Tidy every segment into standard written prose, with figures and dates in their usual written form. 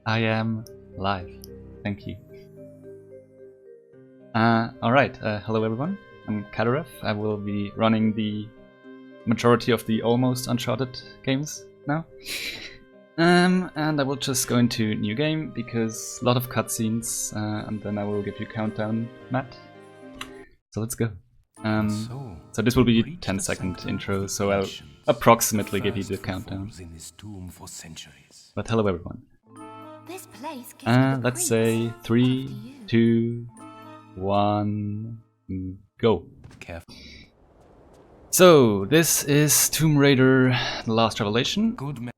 I am live. Thank you. Alright, hello everyone. I'm Cadarev. I will be running the majority of the almost Uncharted games now. And I will just go into new game because a lot of cutscenes, and then I will give you countdown, Matt. So let's go. So this will be 10-second intro, so I'll approximately give you the countdown. But hello everyone. This place Let's say 3, 2, 1, go. Careful. So this is Tomb Raider: The Last Revelation, Good man.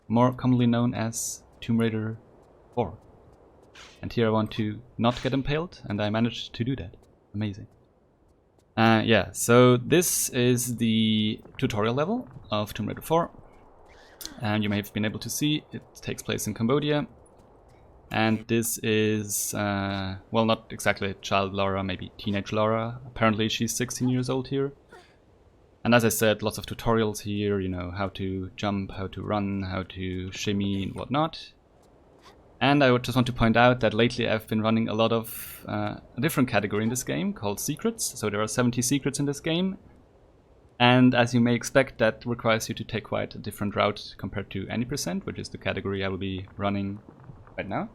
more commonly known as Tomb Raider 4. And here I want to not get impaled, and I managed to do that. Amazing. Yeah, so this is the tutorial level of Tomb Raider 4. And you may have been able to see it takes place in Cambodia. And this is, well, not exactly a child Lara, maybe teenage Lara. Apparently she's 16 years old here. And as I said, lots of tutorials here, you know, how to jump, how to run, how to shimmy and whatnot. And I would just want to point out that lately I've been running a lot of a different category in this game called secrets. So there are 70 secrets in this game. And as you may expect, that requires you to take quite a different route compared to any percent, which is the category I will be running right now.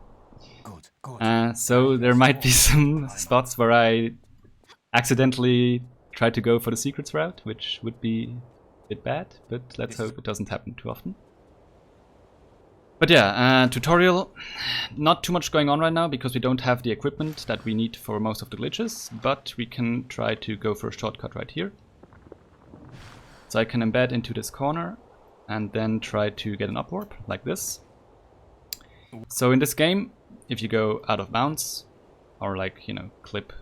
So there might be some spots where I accidentally try to go for the secrets route, which would be a bit bad, but let's hope it doesn't happen too often. But yeah, tutorial. Not too much going on right now because we don't have the equipment that we need for most of the glitches, but we can try to go for a shortcut right here. So I can embed into this corner and then try to get an upwarp like this. So in this game, if you go out of bounds, or like, you know, clip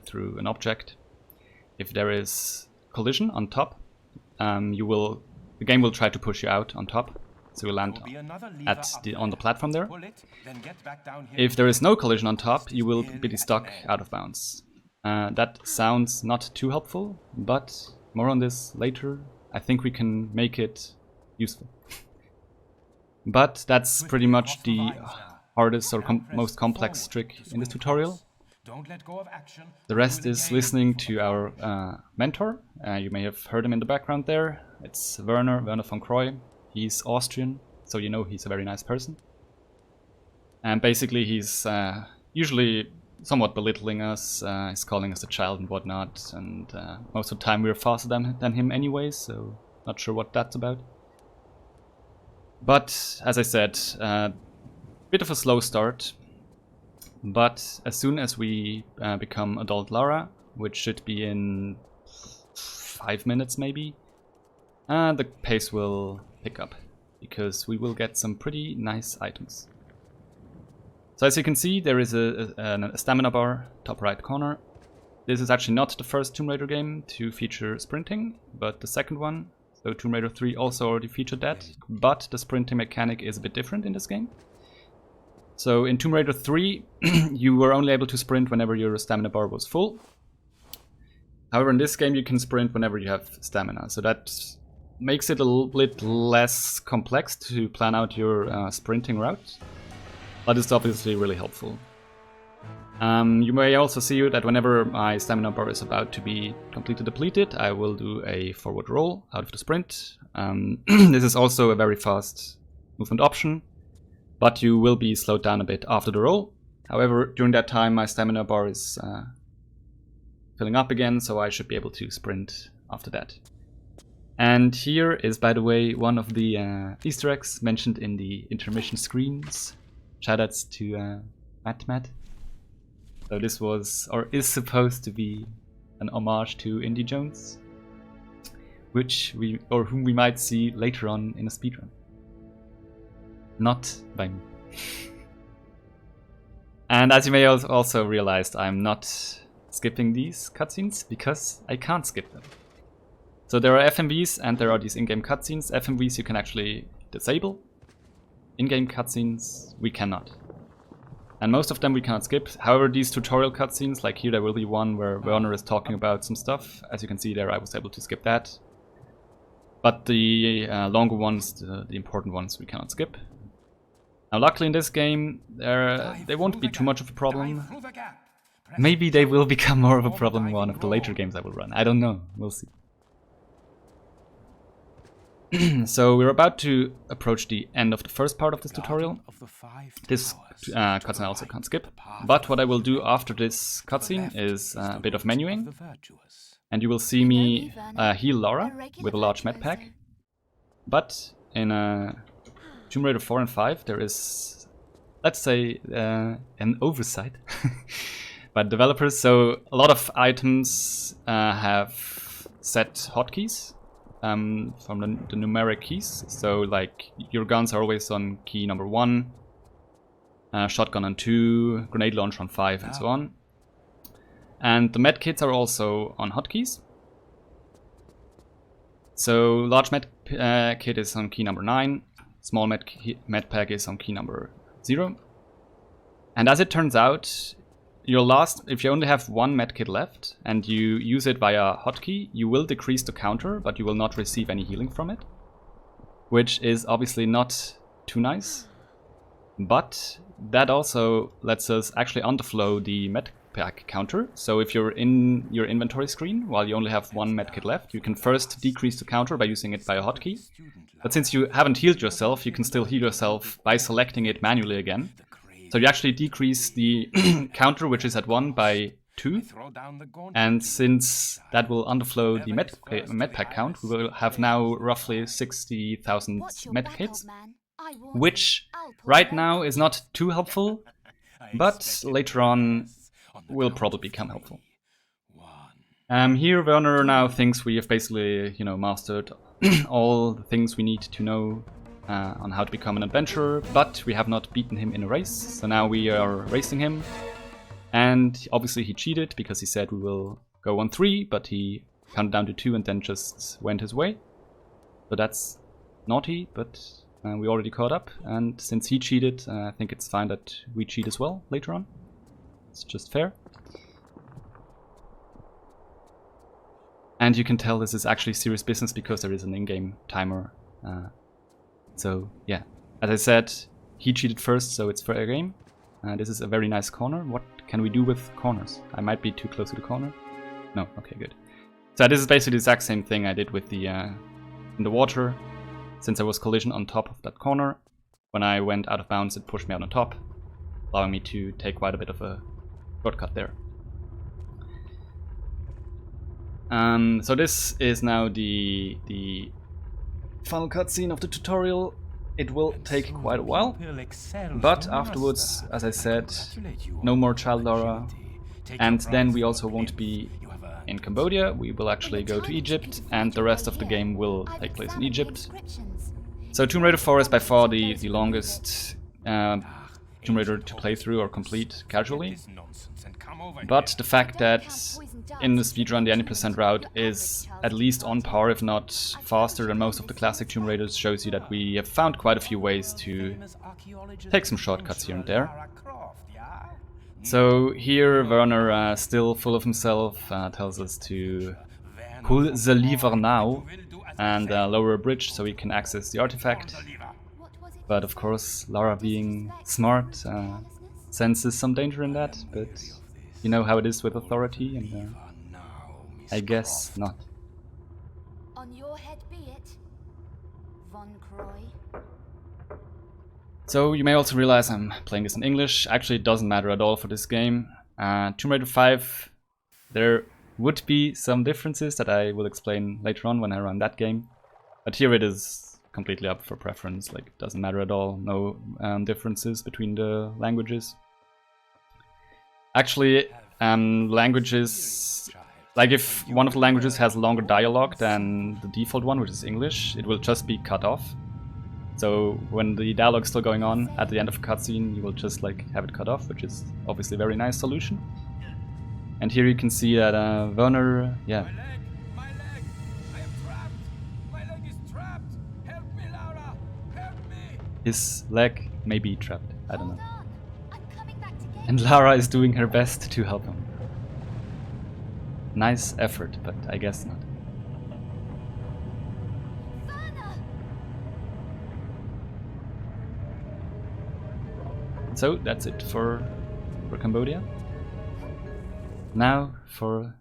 through an object, if there is collision on top, the game will try to push you out on top, so you land on the platform there. If there is no collision on top, you will be stuck out of bounds. That sounds not too helpful, but more on this later. I think we can make it useful. But that's pretty much the hardest or most complex trick in this tutorial. The rest is listening to our mentor. You may have heard him in the background there. It's Werner von Croy. He's Austrian, so you know he's a very nice person. And basically he's usually somewhat belittling us. He's calling us a child and whatnot. And most of the time we're faster than him anyway, so not sure what that's about. But as I said, bit of a slow start. But as soon as we become adult Lara, which should be in 5 minutes maybe, the pace will pick up because we will get some pretty nice items. So as you can see, there is a stamina bar top right corner. This is actually not the first Tomb Raider game to feature sprinting, but the second one. So Tomb Raider 3 also already featured that, but the sprinting mechanic is a bit different in this game. So in Tomb Raider 3, you were only able to sprint whenever your stamina bar was full. However, in this game you can sprint whenever you have stamina, so that makes it a little bit less complex to plan out your sprinting route, but it's obviously really helpful. You may also see that whenever my stamina bar is about to be completely depleted, I will do a forward roll out of the sprint. This is also a very fast movement option, but you will be slowed down a bit after the roll. However, during that time my stamina bar is filling up again, so I should be able to sprint after that. And here is, by the way, one of the Easter eggs mentioned in the intermission screens. Shoutouts to Matt. So this was, or is supposed to be, an homage to Indy Jones, whom we might see later on in a speedrun. Not by me. And as you may also realized, I'm not skipping these cutscenes because I can't skip them. So there are FMVs and there are these in-game cutscenes. FMVs you can actually disable. In-game cutscenes we cannot. And most of them we cannot skip. However, these tutorial cutscenes, like here there will be one where Werner is talking about some stuff. As you can see there, I was able to skip that. But the longer ones, the important ones, we cannot skip. Now luckily in this game, they won't be too much of a problem. Maybe they will become more of a problem in one of the later games I will run. I don't know. We'll see. So we're about to approach the end of the first part of this tutorial. This cutscene I also can't skip. But what I will do after this cutscene is a bit of menuing. And you will see me heal Lara with a large med pack. But in Tomb Raider 4 and 5 there is, let's say, an oversight by the developers. So a lot of items have set hotkeys. From the numeric keys, so like your guns are always on key number 1, shotgun on 2, grenade launcher on 5, and so on. And the medkits are also on hotkeys. So large med kit is on key number 9, small med pack is on key number 0. And as it turns out, if you only have one medkit left and you use it via hotkey, you will decrease the counter, but you will not receive any healing from it, which is obviously not too nice. But that also lets us actually underflow the medpack counter. So if you're in your inventory screen while you only have one medkit left, you can first decrease the counter by using it via hotkey. But since you haven't healed yourself, you can still heal yourself by selecting it manually again. So you actually decrease the counter, which is at 1, by 2. And since that will underflow the medpack count, we will have now roughly 60,000 medkits, which right now is not too helpful, but later on will probably become helpful. Here Werner now thinks we have basically, mastered all the things we need to know on how to become an adventurer, but we have not beaten him in a race, so now we are racing him. And obviously he cheated because he said we will go on 3, but he counted down to 2 and then just went his way. So that's naughty, but we already caught up, and since he cheated, I think it's fine that we cheat as well later on. It's just fair. And you can tell this is actually serious business because there is an in-game timer. So yeah, as I said, he cheated first, so it's fair game. This is a very nice corner. What can we do with corners? I might be too close to the corner. No, okay, good. So this is basically the exact same thing I did with the in the water. Since there was collision on top of that corner, when I went out of bounds, it pushed me out on top, allowing me to take quite a bit of a shortcut there. So this is now the final cutscene of the tutorial. It will take quite a while, but afterwards, as I said, no more child Lara, and then we also won't be in Cambodia. We will actually go to Egypt, and the rest of the game will take place in Egypt. So Tomb Raider 4 is by far the longest Tomb Raider to play through or complete casually. But the fact that in the speedrun the 90% route is at least on par, if not faster than most of the classic Tomb Raiders, shows you that we have found quite a few ways to take some shortcuts here and there. So here Werner, still full of himself, tells us to pull the lever now and lower a bridge so we can access the artifact. But of course, Lara, being smart, senses some danger in that, but you know how it is with authority, and I guess not. On your head be it, Von Croy. So you may also realize I'm playing this in English. Actually, it doesn't matter at all for this game. Tomb Raider 5, there would be some differences that I will explain later on when I run that game. But here it is completely up for preference, like it doesn't matter at all, no differences between the languages. Actually, languages, like if one of the languages has longer dialogue than the default one, which is English, it will just be cut off. So when the dialogue is still going on at the end of a cutscene, you will just like have it cut off, which is obviously a very nice solution. And here you can see that Werner, yeah. My leg! I am trapped! My leg is trapped! Help me, Laura! Help me! His leg may be trapped, I don't know. Hold on. I'm coming back to get And Lara is doing her best to help him. Nice effort, but I guess not. Werner! So that's it for Cambodia. Now for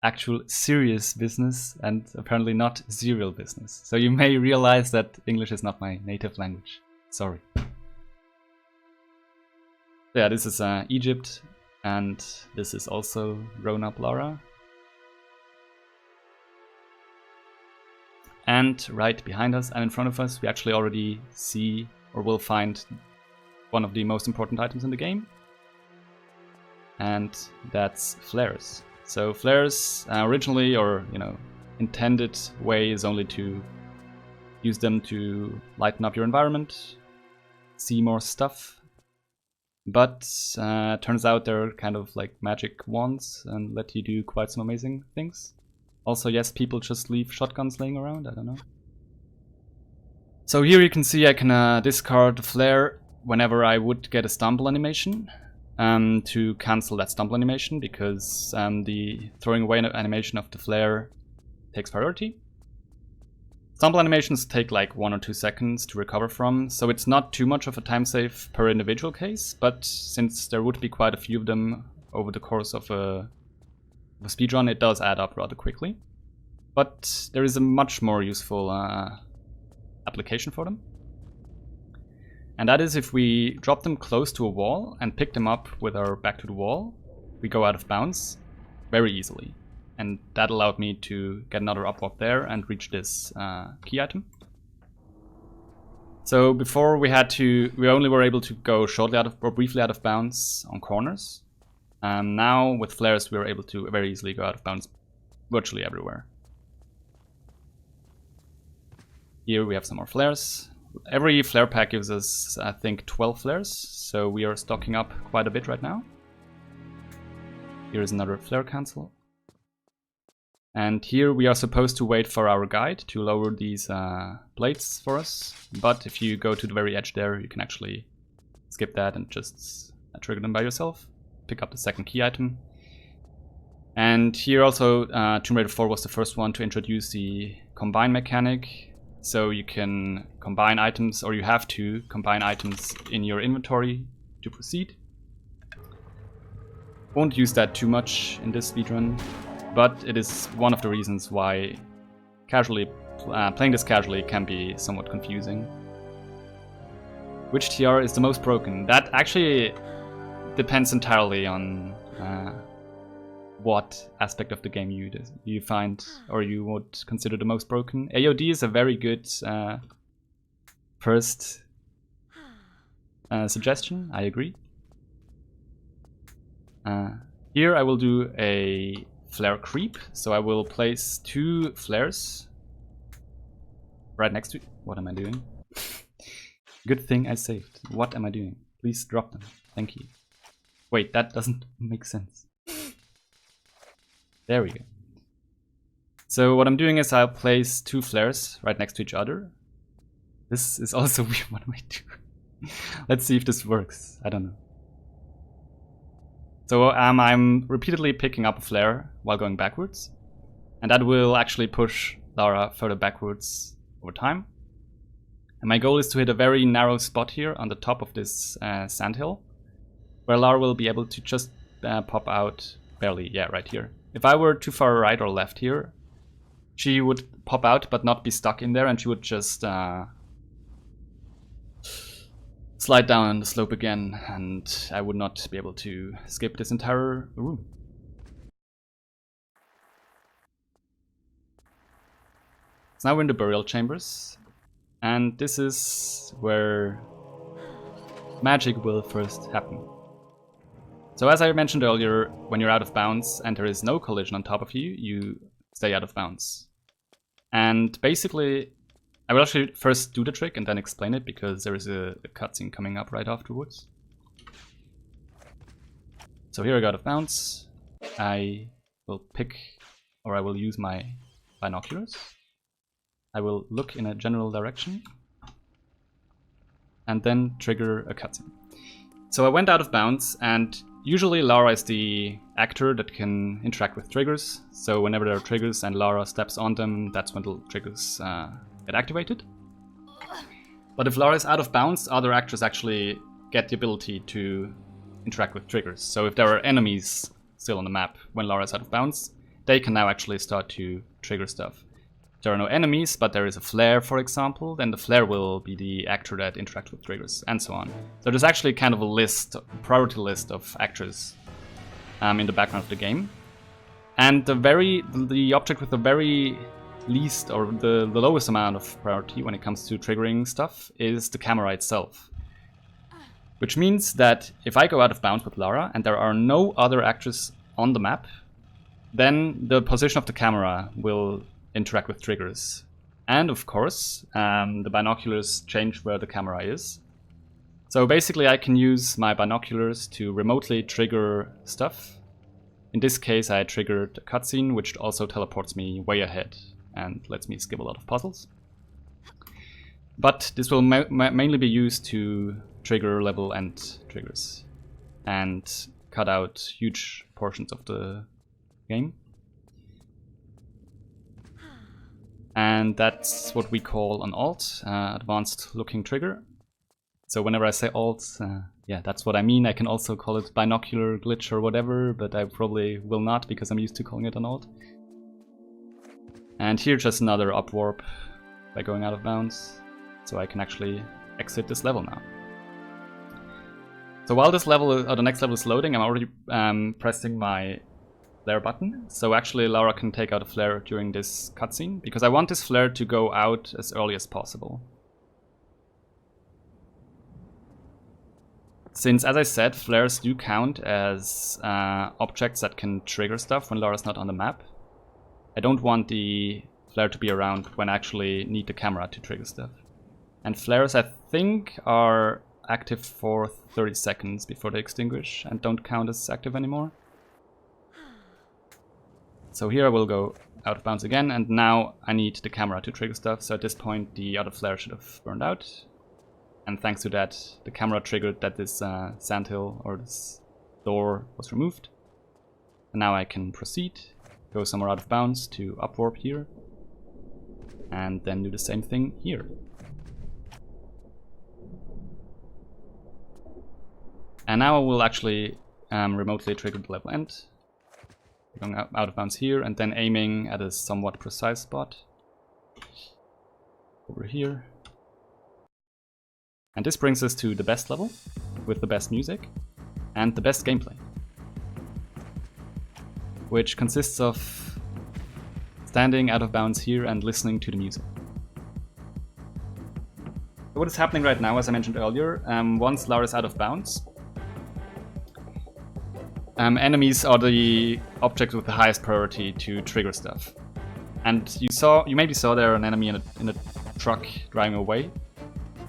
actual serious business, and apparently not serial business. So you may realize that English is not my native language. Sorry. Yeah, this is Egypt, and this is also grown-up Lara. And right behind us and in front of us, we actually already see or will find one of the most important items in the game. And that's flares. So flares originally, or intended way is only to use them to lighten up your environment, see more stuff. But turns out they're kind of like magic wands and let you do quite some amazing things. Also, yes, people just leave shotguns laying around, I don't know. So here you can see I can discard the flare whenever I would get a stumble animation. To cancel that stumble animation, because the throwing away animation of the flare takes priority. Stumble animations take like 1 or 2 seconds to recover from, so it's not too much of a time save per individual case, but since there would be quite a few of them over the course of a speedrun, it does add up rather quickly. But there is a much more useful application for them. And that is if we drop them close to a wall and pick them up with our back to the wall, we go out of bounds very easily. And that allowed me to get another upwalk there and reach this key item. So before we only were able to go shortly out of, or briefly out of bounds on corners. Now with flares we were able to very easily go out of bounds virtually everywhere. Here we have some more flares. Every flare pack gives us, I think, 12 flares, so we are stocking up quite a bit right now. Here is another flare cancel. And here we are supposed to wait for our guide to lower these blades for us, but if you go to the very edge there, you can actually skip that and just trigger them by yourself. Pick up the second key item. And here also, Tomb Raider 4 was the first one to introduce the combine mechanic. So you can combine items, or you have to combine items in your inventory to proceed. Won't use that too much in this speedrun, but it is one of the reasons why playing this casually can be somewhat confusing. Which TR is the most broken? That actually depends entirely on what aspect of the game you find or you would consider the most broken. AOD is a very good first suggestion, I agree. Here I will do a flare creep, so I will place 2 flares right next to... What am I doing? Good thing I saved. What am I doing? Please drop them. Thank you. Wait, that doesn't make sense. There we go. So what I'm doing is I'll place 2 flares right next to each other. This is also weird. What am I doing? Let's see if this works. I don't know. So I'm repeatedly picking up a flare while going backwards. And that will actually push Lara further backwards over time. And my goal is to hit a very narrow spot here on the top of this sandhill, where Lara will be able to just pop out barely, yeah, right here. If I were too far right or left here, she would pop out but not be stuck in there, and she would just slide down the slope again, and I would not be able to skip this entire room. So now we're in the burial chambers, and this is where magic will first happen. So as I mentioned earlier, when you're out of bounds and there is no collision on top of you, you stay out of bounds. And basically, I will actually first do the trick and then explain it, because there is a cutscene coming up right afterwards. So here I got out of bounds. I will I will use my binoculars. I will look in a general direction and then trigger a cutscene. So I went out of bounds, and usually Lara is the actor that can interact with triggers. So whenever there are triggers and Lara steps on them, that's when the triggers get activated. But if Lara is out of bounds, other actors actually get the ability to interact with triggers. So if there are enemies still on the map when Lara's out of bounds, they can now actually start to trigger stuff. If there are no enemies, but there is a flare, for example, then the flare will be the actor that interacts with triggers, and so on. So there's actually kind of a list, priority list of actors in the background of the game. And the object with the very least, or the lowest amount of priority when it comes to triggering stuff is the camera itself. Which means that if I go out of bounds with Lara and there are no other actors on the map, then the position of the camera will interact with triggers. And of course, the binoculars change where the camera is. So basically I can use my binoculars to remotely trigger stuff. In this case I triggered a cutscene, which also teleports me way ahead and lets me skip a lot of puzzles. But this will mainly be used to trigger level end triggers and cut out huge portions of the game. And that's what we call an alt, advanced looking trigger. So whenever I say alt, yeah, that's what I mean. I can also call it binocular glitch or whatever, but I probably will not because I'm used to calling it an alt. And here just another up warp by going out of bounds, so I can actually exit this level now. So while this level, or the next level is loading, I'm already pressing my flare button. So actually Lara can take out a flare during this cutscene, because I want this flare to go out as early as possible. Since, as I said, flares do count as objects that can trigger stuff when Lara's not on the map, I don't want the flare to be around when I actually need the camera to trigger stuff. And flares, I think, are active for 30 seconds before they extinguish and don't count as active anymore. So here I will go out of bounds again, and now I need the camera to trigger stuff, so at this point the other flare should have burned out. And thanks to that, the camera triggered that this sandhill, or this door, was removed. And now I can proceed, go somewhere out of bounds to upwarp here, and then do the same thing here. And now I will actually remotely trigger the level end, going out of bounds here, and then aiming at a somewhat precise spot over here. And this brings us to the best level, with the best music, and the best gameplay, which consists of standing out of bounds here and listening to the music. So what is happening right now, as I mentioned earlier, once Lara is out of bounds, enemies are the objects with the highest priority to trigger stuff. And you maybe saw there an enemy in a truck driving away.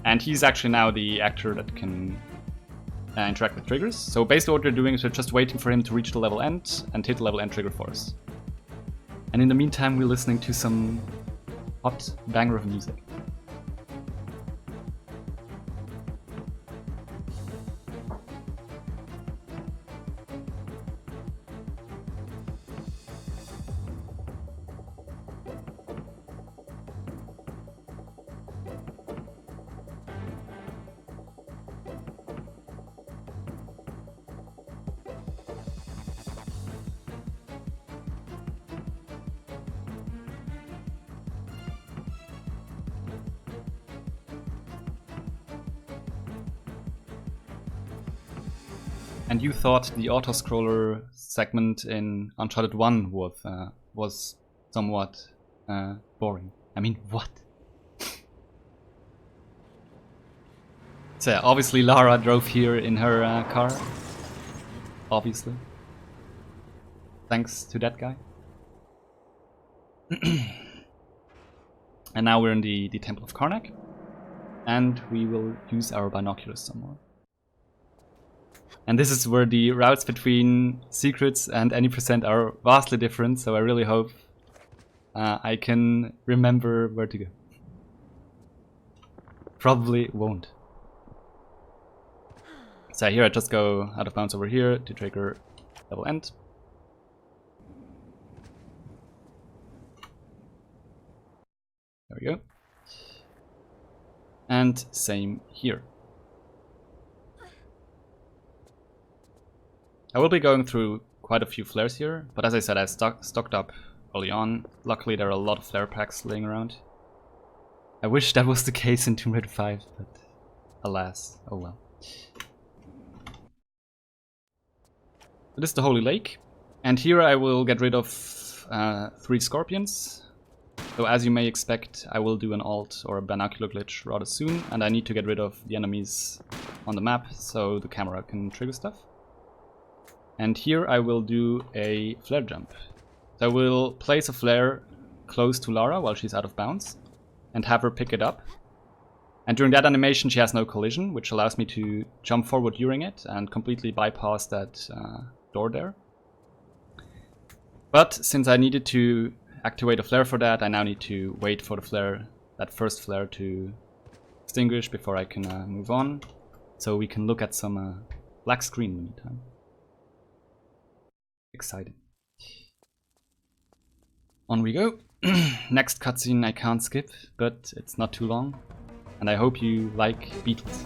And he's actually now the actor that can interact with triggers. So basically what we're doing is we're just waiting for him to reach the level end and hit the level end trigger for us. And in the meantime we're listening to some hot banger of music. And you thought the auto-scroller segment in Uncharted 1 was somewhat boring. I mean, what? So yeah, obviously Lara drove here in her car. Obviously. Thanks to that guy. And now we're in the Temple of Karnak. And we will use our binoculars some more. And this is where the routes between secrets and any percent are vastly different, so I really hope I can remember where to go. Probably won't. So here I just go out of bounds over here to trigger level end. There we go. And same here. I will be going through quite a few flares here, but as I said, I stocked up early on. Luckily, there are a lot of flare packs laying around. I wish that was the case in Tomb Raider 5, but alas, oh well. This is the Holy Lake, and here I will get rid of 3 scorpions. So as you may expect, I will do an alt or a binocular glitch rather soon, and I need to get rid of the enemies on the map so the camera can trigger stuff. And here I will do a flare jump. So I will place a flare close to Lara while she's out of bounds and have her pick it up. And during that animation she has no collision, which allows me to jump forward during it and completely bypass that door there. But since I needed to activate a flare for that, I now need to wait for the flare, that first flare, to extinguish before I can move on. So we can look at some black screen in the meantime. Exciting. On we go. Next cutscene I can't skip, but it's not too long. And I hope you like Beatles.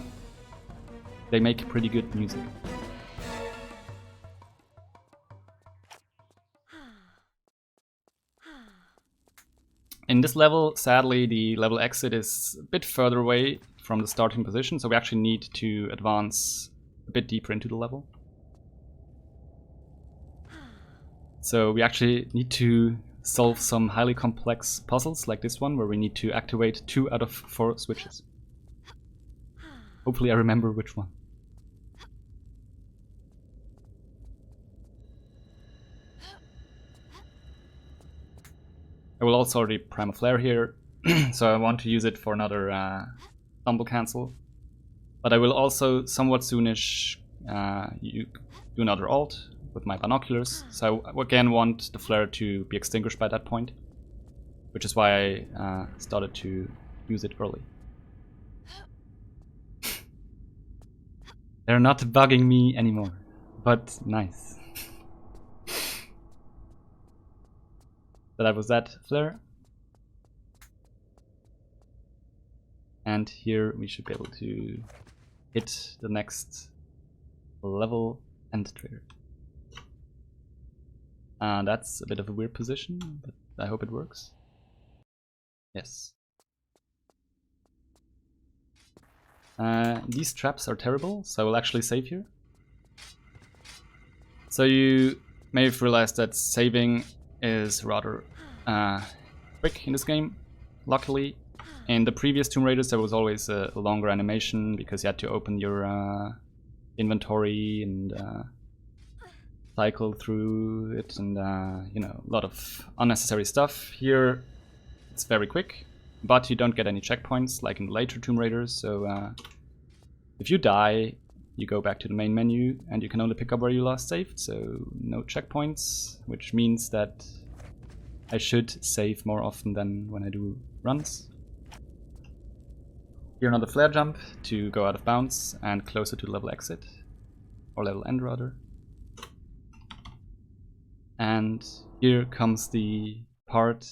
They make pretty good music. In this level, sadly, the level exit is a bit further away from the starting position, so we actually need to advance a bit deeper into the level. So we actually need to solve some highly complex puzzles like this one, where we need to activate 2 out of 4 switches. Hopefully I remember which one. I will also already prime a flare here, so I want to use it for another tumble cancel. But I will also somewhat soonish do another alt with my binoculars, so I again want the flare to be extinguished by that point, which is why I started to use it early. They're not bugging me anymore, but nice. So that was that flare. And here we should be able to hit the next level end trigger. That's a bit of a weird position, but I hope it works. Yes. These traps are terrible, so I will actually save here. So you may have realized that saving is rather quick in this game. Luckily, in the previous Tomb Raiders there was always a longer animation because you had to open your inventory and cycle through it, and you know, a lot of unnecessary stuff. Here it's very quick, but you don't get any checkpoints like in the later Tomb Raiders, so if you die you go back to the main menu and you can only pick up where you last saved, so no checkpoints, which means that I should save more often than when I do runs. Here another flare jump to go out of bounds and closer to the level exit, or level end rather. And here comes the part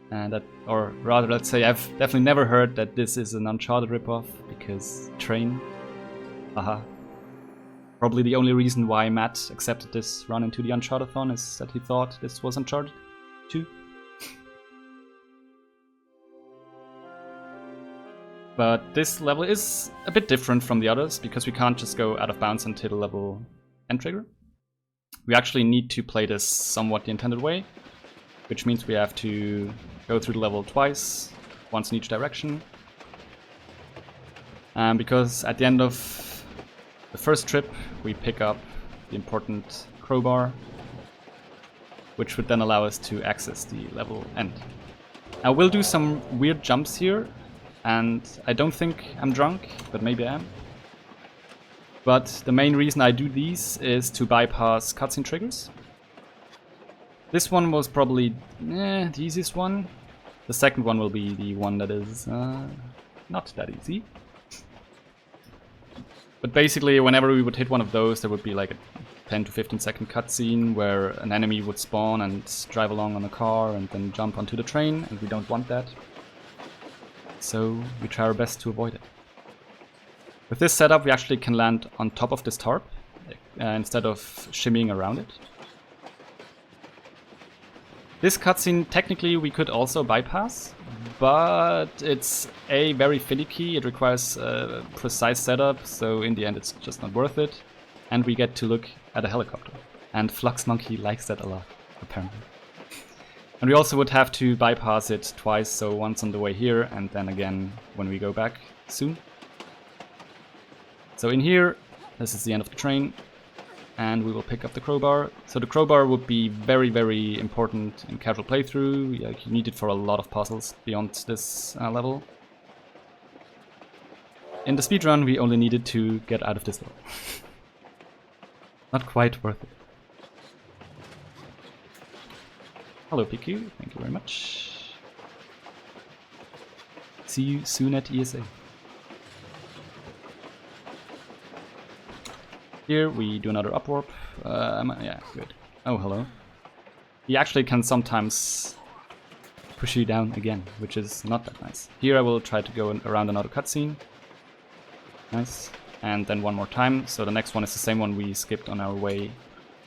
that, or rather let's say, I've definitely never heard that this is an Uncharted ripoff, because train, haha. Probably the only reason why Matt accepted this run into the Unchartathon is that he thought this was Uncharted 2. But this level is a bit different from the others, because we can't just go out of bounds until the level end trigger. We actually need to play this somewhat the intended way, which means we have to go through the level twice, once in each direction. Because at the end of the first trip we pick up the important crowbar, which would then allow us to access the level end. Now we'll do some weird jumps here, and I don't think I'm drunk, but maybe I am. But the main reason I do these is to bypass cutscene triggers. This one was probably the easiest one. The second one will be the one that is not that easy. But basically, whenever we would hit one of those, there would be like a 10 to 15 second cutscene where an enemy would spawn and drive along on a car and then jump onto the train, and we don't want that. So we try our best to avoid it. With this setup, we actually can land on top of this tarp, instead of shimmying around it. This cutscene, technically, we could also bypass, but it's A, very finicky, it requires a precise setup, so in the end it's just not worth it. And we get to look at a helicopter. And Flux Monkey likes that a lot, apparently. And we also would have to bypass it twice, so once on the way here, and then again when we go back soon. So in here, this is the end of the train. And we will pick up the crowbar. So the crowbar would be very, very important in casual playthrough. You need it for a lot of puzzles beyond this level. In the speedrun, we only needed to get out of this level. Not quite worth it. Hello, PQ. Thank you very much. See you soon at ESA. Here we do another up warp. Yeah, good. Oh, hello. He actually can sometimes push you down again, which is not that nice. Here I will try to go around another cutscene. Nice. And then one more time. So the next one is the same one we skipped on our way,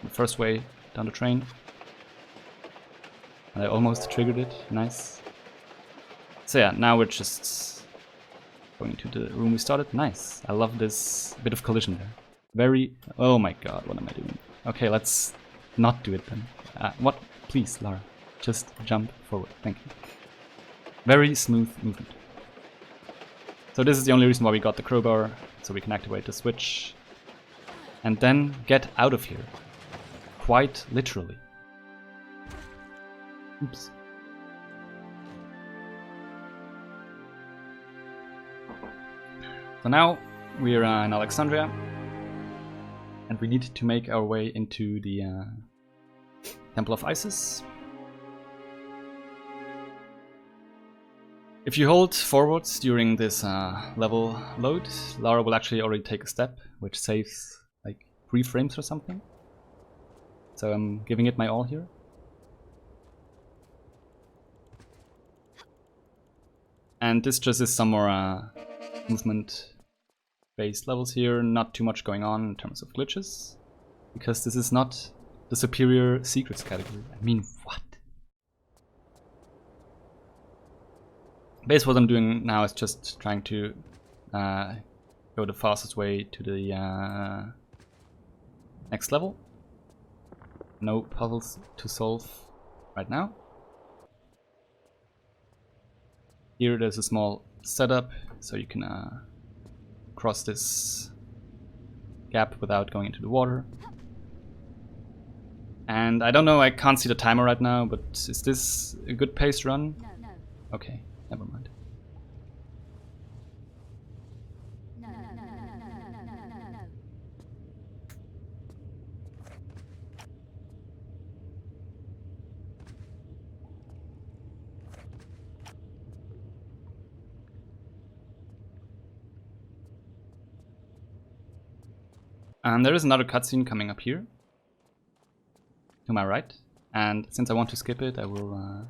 the first way down the train. And I almost triggered it. Nice. So yeah, now we're just going to the room we started. Nice. I love this bit of collision there. Very... Oh my god, what am I doing? Okay, let's not do it then. What? Please, Lara. Just jump forward. Thank you. Very smooth movement. So this is the only reason why we got the crowbar, so we can activate the switch. And then get out of here. Quite literally. Oops. So now we're in Alexandria. And we need to make our way into the Temple of Isis. If you hold forwards during this level load, Lara will actually already take a step, which saves like 3 frames or something. So I'm giving it my all here. And this just is some more movement based levels here, not too much going on in terms of glitches, because this is not the superior secrets category. I mean, what? Basically what I'm doing now is just trying to go the fastest way to the next level. No puzzles to solve right now. Here there's a small setup, so you can cross this gap without going into the water. And I don't know, I can't see the timer right now, but is this a good paced run? No, no, Okay, never mind. no, no, no, no, no, no, no, no. And there is another cutscene coming up here, to my right. And since I want to skip it, I will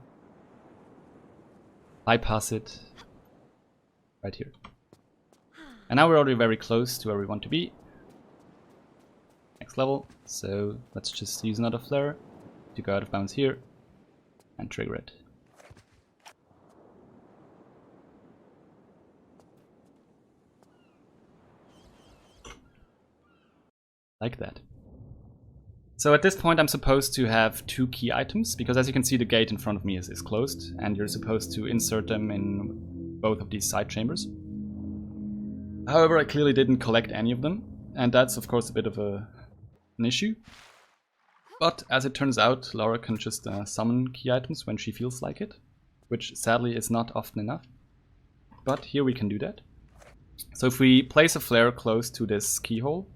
bypass it right here. And now we're already very close to where we want to be. Next level. So let's just use another flare to go out of bounds here and trigger it. Like that. So at this point I'm supposed to have 2 key items, because as you can see the gate in front of me is closed, and you're supposed to insert them in both of these side chambers. However, I clearly didn't collect any of them, and that's of course a bit of an issue. But as it turns out, Laura can just summon key items when she feels like it, which sadly is not often enough. But here we can do that. So if we place a flare close to this keyhole,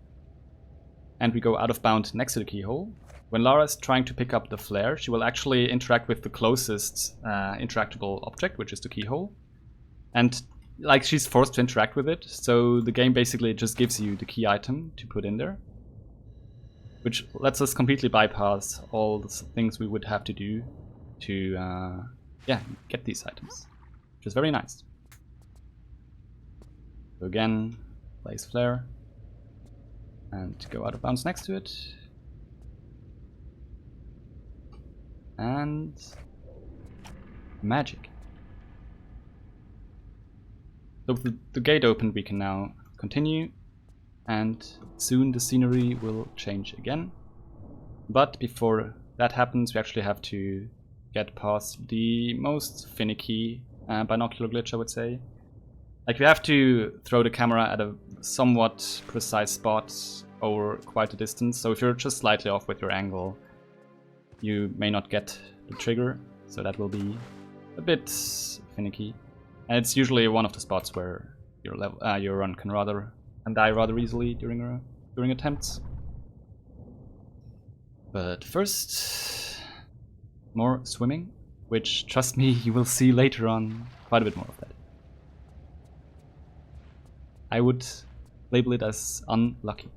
and we go out of bound next to the keyhole, when Lara is trying to pick up the flare, she will actually interact with the closest interactable object, which is the keyhole. And like she's forced to interact with it, so the game basically just gives you the key item to put in there. Which lets us completely bypass all the things we would have to do to get these items. Which is very nice. So again, place flare. And go out of bounds next to it. And magic. So with the gate opened, we can now continue, and soon the scenery will change again. But before that happens, we actually have to get past the most finicky binocular glitch, I would say. Like, you have to throw the camera at a somewhat precise spot over quite a distance, so if you're just slightly off with your angle, you may not get the trigger, so that will be a bit finicky. And it's usually one of the spots where your run can die rather easily during attempts. But first, more swimming, which, trust me, you will see later on quite a bit more of that. I would label it as unlucky.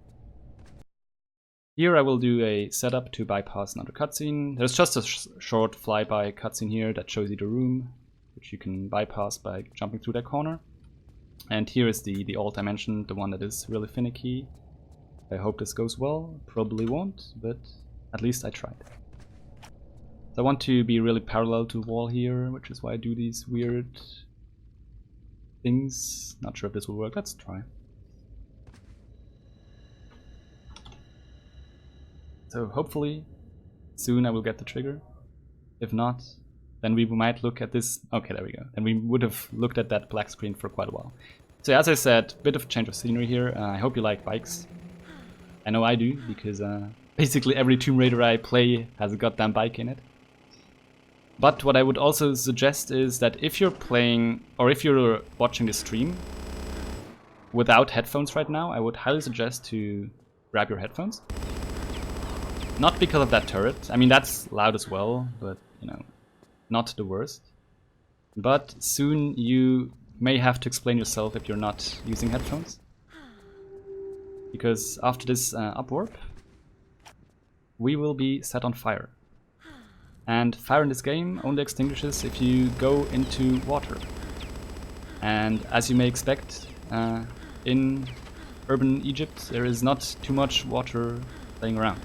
Here I will do a setup to bypass another cutscene. There's just a short flyby cutscene here that shows you the room, which you can bypass by jumping through that corner. And here is the alt I mentioned, the one that is really finicky. I hope this goes well. Probably won't, but at least I tried. So I want to be really parallel to the wall here, which is why I do these weird things. Not sure if this will work. Let's try. So hopefully soon I will get the trigger. If not, then we might look at this. Okay, there we go. And we would have looked at that black screen for quite a while. So as I said, bit of change of scenery here. I hope you like bikes. I know I do, because basically every Tomb Raider I play has a goddamn bike in it. But what I would also suggest is that if you're playing, or if you're watching the stream without headphones right now, I would highly suggest to grab your headphones. Not because of that turret. I mean, that's loud as well, but, you know, not the worst. But soon you may have to explain yourself if you're not using headphones. Because after this upwarp, we will be set on fire. And fire in this game only extinguishes if you go into water. And as you may expect, in urban Egypt there is not too much water laying around.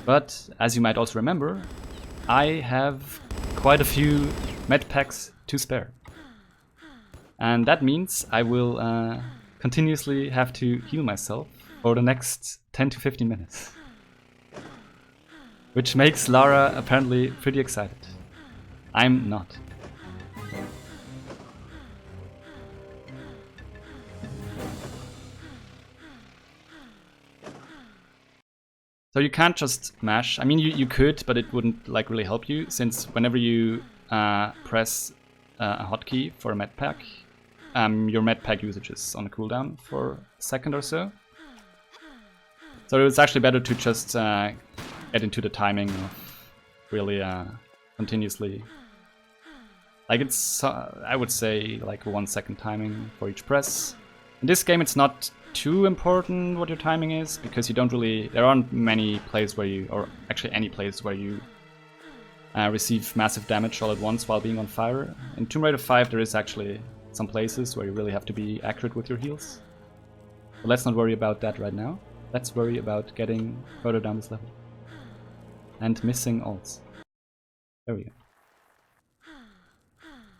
But as you might also remember, I have quite a few med packs to spare. And that means I will continuously have to heal myself for the next 10 to 15 minutes. Which makes Lara apparently pretty excited. I'm not. So you can't just mash. I mean, you could, but it wouldn't like really help you, since whenever you press a hotkey for a med pack, your med pack usage is on a cooldown for a second or so. So it's actually better to just get into the timing of really continuously. Like, it's I would say like 1 second timing for each press. In this game it's not too important what your timing is, because you don't really, there aren't many plays where you, or actually any plays where you receive massive damage all at once while being on fire. In Tomb Raider 5 there is actually some places where you really have to be accurate with your heals. But let's not worry about that right now. Let's worry about getting further down this level. And missing ults. There we go.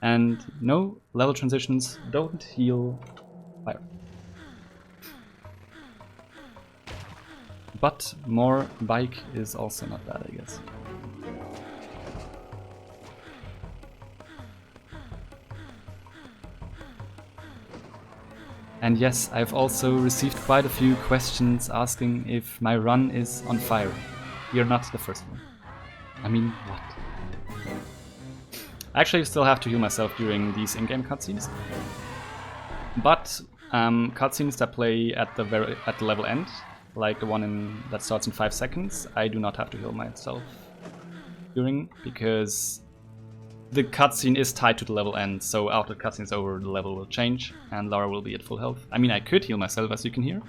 And no level transitions don't heal fire. But more bike is also not bad, I guess. And yes, I've also received quite a few questions asking if my run is on fire. You're not the first one. I mean, what? I actually still have to heal myself during these in-game cutscenes. But cutscenes that play at the level end, like the one that starts in 5 seconds, I do not have to heal myself during, because the cutscene is tied to the level end, so after the cutscene is over, the level will change, and Lara will be at full health. I mean, I could heal myself, as you can hear,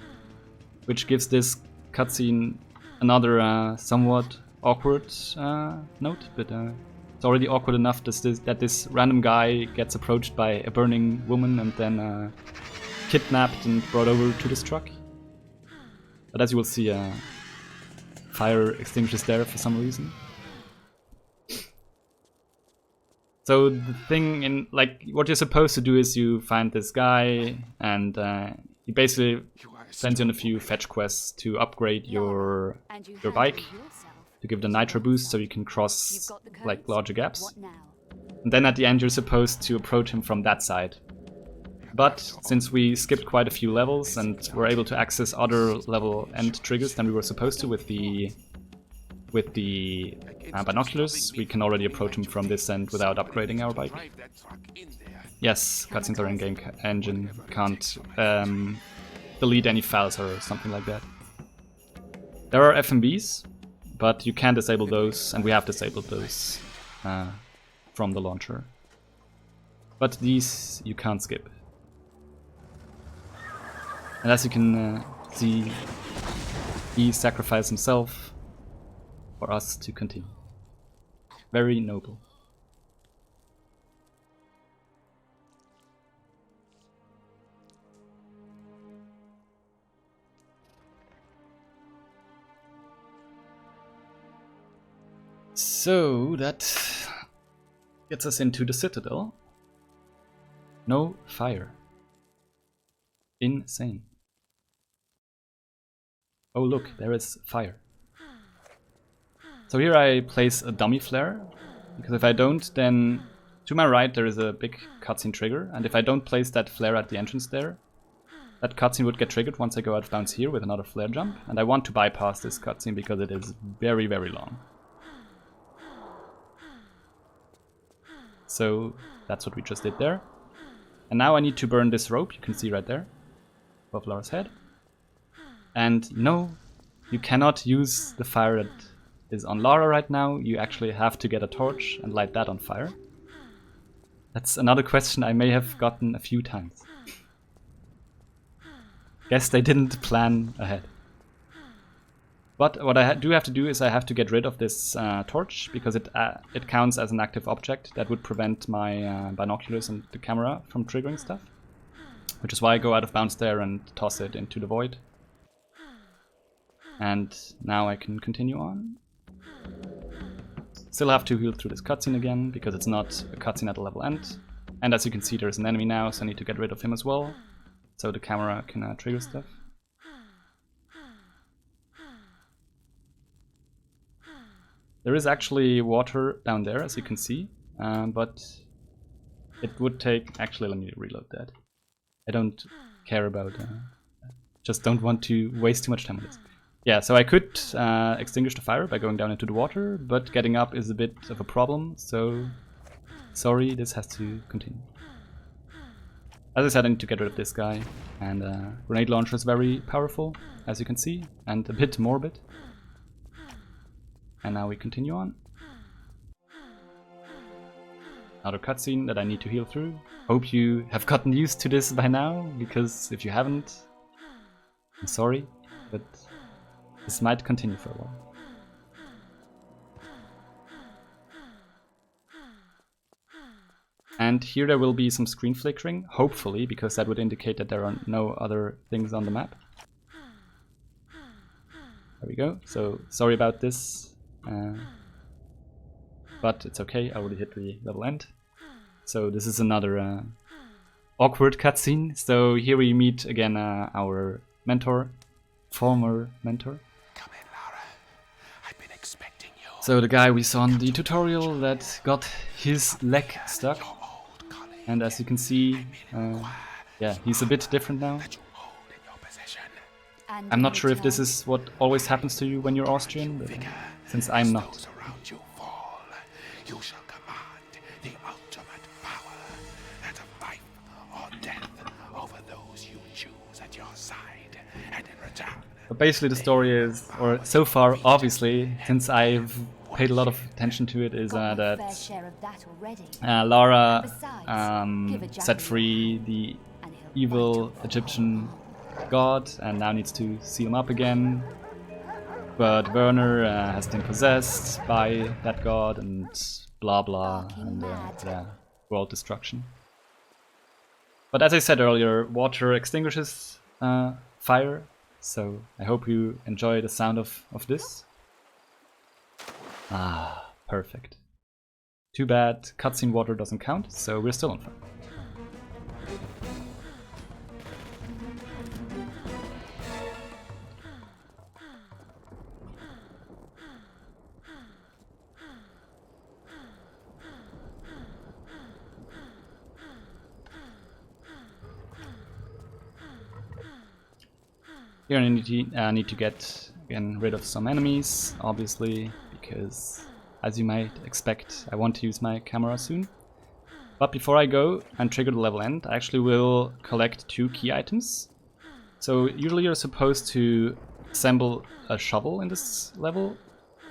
which gives this cutscene another somewhat awkward note, but it's already awkward enough that this random guy gets approached by a burning woman and then kidnapped and brought over to this truck. But as you will see, fire extinguishes there for some reason. So the thing in, like, what you're supposed to do is you find this guy, and he basically sends you on a few fetch quests to upgrade your bike, to give it a nitro boost so you can cross like larger gaps. And then at the end you're supposed to approach him from that side. But since we skipped quite a few levels and were able to access other level end triggers than we were supposed to with the binoculars, we can already approach him from this end without upgrading our bike. Yes, cutscenes are in-game engine, can't delete any files or something like that. There are FMVs, but you can disable those, and we have disabled those from the launcher. But these you can't skip. And as you can see, he sacrificed himself for us to continue. Very noble. So that gets us into the Citadel. No fire. Insane. Oh look, there is fire. So here I place a dummy flare, because if I don't, then to my right there is a big cutscene trigger, and if I don't place that flare at the entrance there, that cutscene would get triggered once I go out of bounds here with another flare jump, and I want to bypass this cutscene because it is very, very long. So that's what we just did there. And now I need to burn this rope, you can see right there, above Lara's head. And no, you cannot use the fire that is on Lara right now, you actually have to get a torch and light that on fire. That's another question I may have gotten a few times. Guess they didn't plan ahead. But what I do have to do is I have to get rid of this torch, because it counts as an active object that would prevent my binoculars and the camera from triggering stuff. Which is why I go out of bounds there and toss it into the void. And now I can continue on. Still have to heal through this cutscene again, because it's not a cutscene at the level end. And as you can see, there's an enemy now, so I need to get rid of him as well, so the camera can trigger stuff. There is actually water down there, as you can see, but it would take... Actually, let me reload that. I don't care about... just don't want to waste too much time on this. Yeah, so I could extinguish the fire by going down into the water, but getting up is a bit of a problem, so sorry, this has to continue. As I said, I need to get rid of this guy, and grenade launcher is very powerful, as you can see, and a bit morbid. And now we continue on. Another cutscene that I need to heal through. Hope you have gotten used to this by now, because if you haven't, I'm sorry, but this might continue for a while. And here there will be some screen flickering, hopefully, because that would indicate that there are no other things on the map. There we go. So sorry about this, but it's okay, I already hit the level end. So this is another awkward cutscene. So here we meet again our mentor, former mentor. Come in, Lara. I've been expecting you. So the guy we saw in the tutorial that got his leg stuck. And as you can see, yeah, he's a bit different now. I'm not sure if this is what always happens to you when you're Austrian, but, since I'm not. You shall command the ultimate power, that of life or death over those you choose at your side, and in return. But basically the story is, or so far obviously, since I've paid a lot of attention to it, is that Lara set free the evil Egyptian god and now needs to seal him up again. But Werner has been possessed by that god and blah blah, and yeah, world destruction. But as I said earlier, water extinguishes fire, So I hope you enjoy the sound of this. Ah, perfect. Too bad cutscene water doesn't count, so we're still on fire. Here I need to get again rid of some enemies, obviously, because as you might expect, I want to use my camera soon. But before I go and trigger the level end, I actually will collect 2 key items. So usually you're supposed to assemble a shovel in this level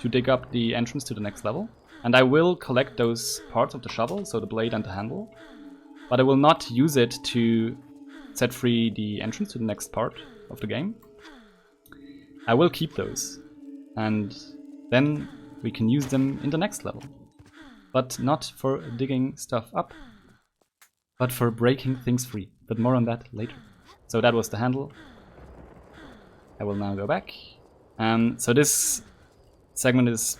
to dig up the entrance to the next level. And I will collect those parts of the shovel, so the blade and the handle. But I will not use it to set free the entrance to the next part of the game. I will keep those, and then we can use them in the next level. But not for digging stuff up, but for breaking things free. But more on that later. So that was the handle. I will now go back. So this segment is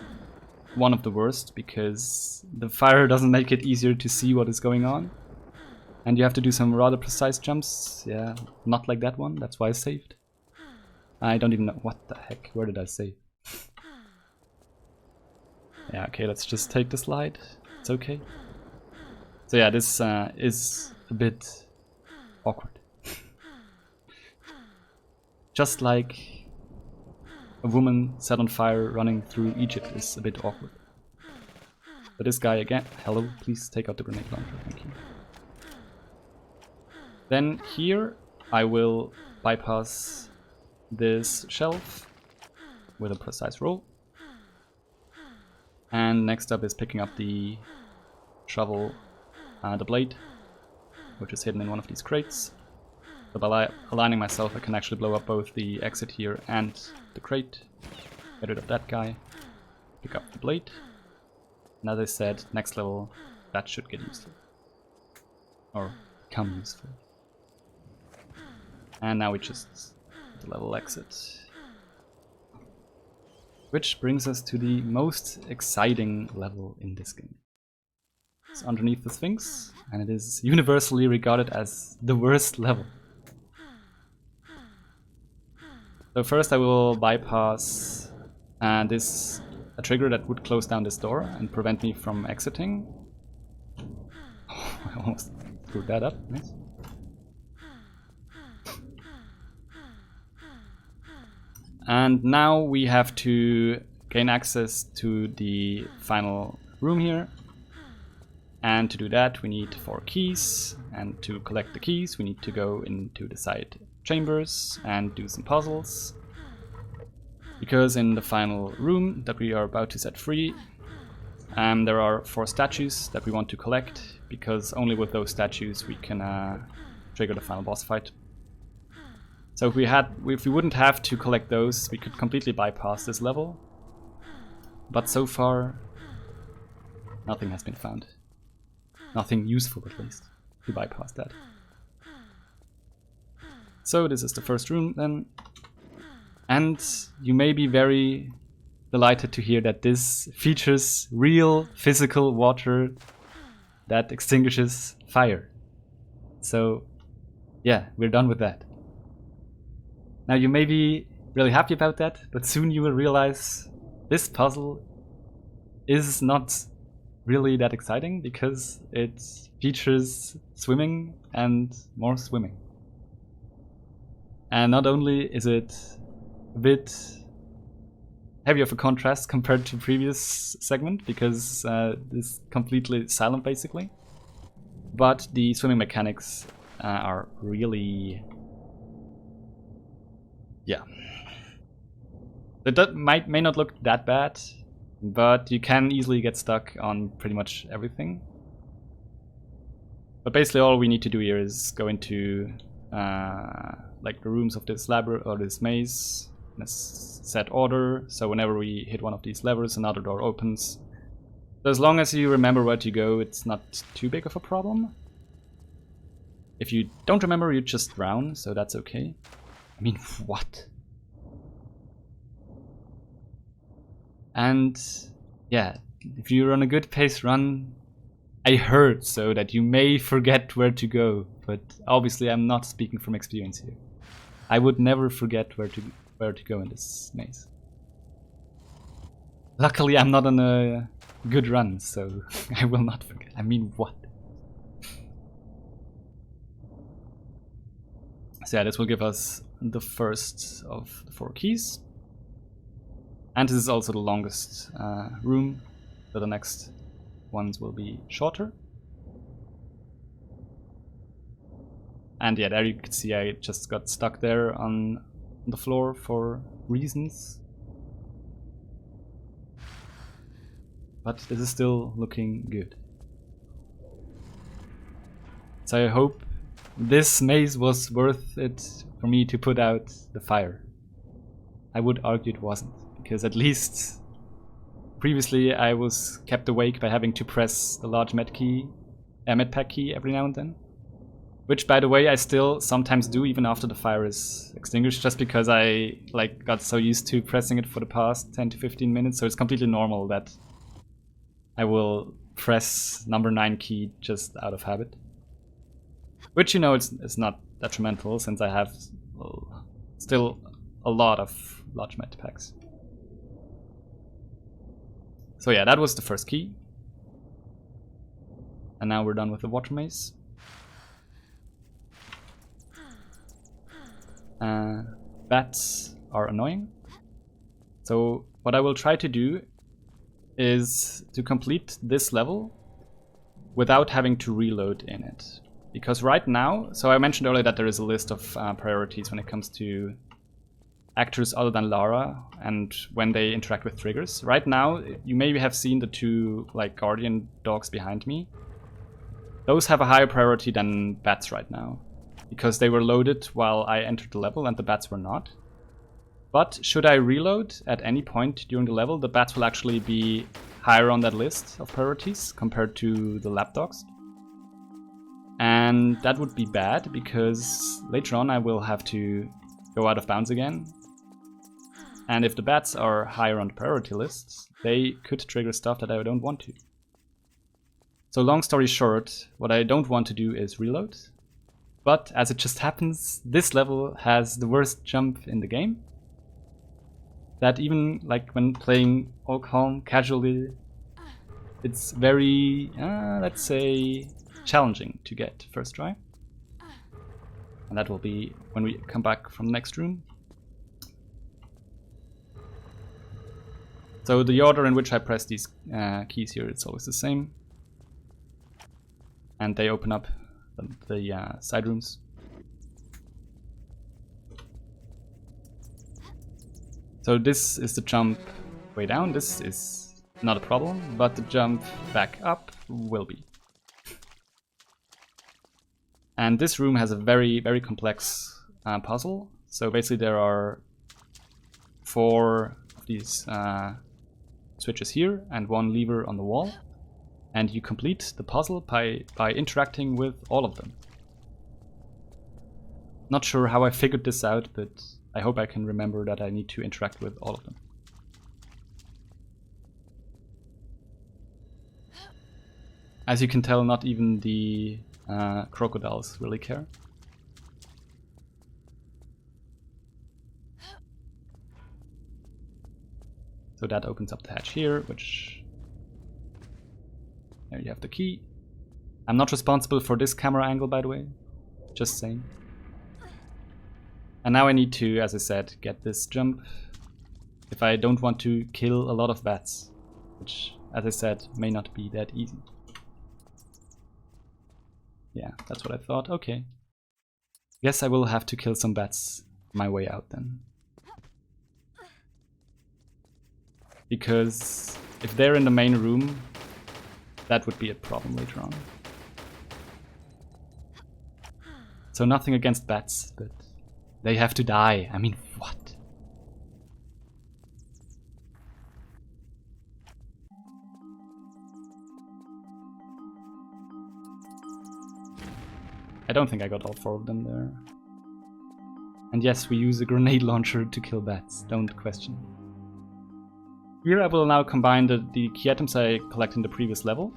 one of the worst, because the fire doesn't make it easier to see what is going on. And you have to do some rather precise jumps. Yeah, not like that one, that's why I saved. I don't even know, what the heck, where did I save? Yeah, okay, let's just take the slide, it's okay. So yeah, this is a bit awkward. Just like a woman set on fire running through Egypt is a bit awkward. But this guy again, hello, please take out the grenade launcher, thank you. Then here I will bypass this shelf with a precise roll. And next up is picking up the shovel, the blade, which is hidden in one of these crates. So by aligning myself, I can actually blow up both the exit here and the crate. Get rid of that guy, pick up the blade. And as I said, next level, that should get useful. Or become useful. And now we just the level exit. Which brings us to the most exciting level in this game. It's underneath the Sphinx, and it is universally regarded as the worst level. So first I will bypass a trigger that would close down this door and prevent me from exiting. Oh, I almost screwed that up, nice. And now we have to gain access to the final room here. And to do that we need 4 keys, and to collect the keys we need to go into the side chambers and do some puzzles. Because in the final room that we are about to set free, there are 4 statues that we want to collect, because only with those statues we can trigger the final boss fight. So if we wouldn't have to collect those, we could completely bypass this level. But so far, nothing has been found. Nothing useful, at least, to bypass that. So this is the first room then. And you may be very delighted to hear that this features real physical water that extinguishes fire. So yeah, we're done with that. Now you may be really happy about that, but soon you will realize this puzzle is not really that exciting, because it features swimming and more swimming. And not only is it a bit heavy of a contrast compared to previous segment, because it's completely silent basically, but the swimming mechanics are really... yeah. It may not look that bad, but you can easily get stuck on pretty much everything. But basically all we need to do here is go into like the rooms of this labyrinth or this maze in a set order, so whenever we hit one of these levers another door opens. So as long as you remember where to go, it's not too big of a problem. If you don't remember, you just drown, so that's okay. I mean, what? And yeah, if you're on a good pace run, I heard so that you may forget where to go, but obviously I'm not speaking from experience here. I would never forget where to go in this maze. Luckily I'm not on a good run, so I will not forget. I mean, what? So yeah, this will give us the first of the 4 keys. And this is also the longest room, so the next ones will be shorter. And yeah, there you can see I just got stuck there on the floor for reasons. But this is still looking good. So I hope this maze was worth it for me to put out the fire. I would argue it wasn't, because at least previously I was kept awake by having to press the large med pack key every now and then. Which, by the way, I still sometimes do even after the fire is extinguished, just because I got so used to pressing it for the past 10 to 15 minutes, so it's completely normal that I will press number 9 key just out of habit. Which, you know, it's not detrimental, since I have still a lot of large med packs. So yeah, that was the first key. And now we're done with the water maze. Bats are annoying. So what I will try to do is to complete this level without having to reload in it. Because right now, so I mentioned earlier that there is a list of priorities when it comes to actors other than Lara and when they interact with triggers. Right now, you maybe have seen the 2 guardian dogs behind me. Those have a higher priority than bats right now, because they were loaded while I entered the level and the bats were not. But should I reload at any point during the level, the bats will actually be higher on that list of priorities compared to the lapdogs. And that would be bad, because later on I will have to go out of bounds again. And if the bats are higher on the priority lists, they could trigger stuff that I don't want to. So long story short, what I don't want to do is reload. But as it just happens, this level has the worst jump in the game. That even when playing all calm, casually, it's very, let's say, challenging to get first try. And that will be when we come back from the next room. So the order in which I press these keys here, it's always the same. And they open up the side rooms. So this is the jump way down. This is not a problem, but the jump back up will be. And this room has a very, very complex puzzle. So basically there are 4 of these switches here and 1 lever on the wall. And you complete the puzzle by interacting with all of them. Not sure how I figured this out, but I hope I can remember that I need to interact with all of them. As you can tell, not even the crocodiles really care. So that opens up the hatch here, which... There you have the key. I'm not responsible for this camera angle, by the way. Just saying. And now I need to, as I said, get this jump if I don't want to kill a lot of bats, which, as I said, may not be that easy. Yeah, that's what I thought. Okay. Guess I will have to kill some bats on my way out then. Because if they're in the main room, that would be a problem later on. So nothing against bats, but they have to die. I mean, what? I don't think I got all 4 of them there. And yes, we use a grenade launcher to kill bats, don't question. Here I will now combine the key items I collect in the previous level.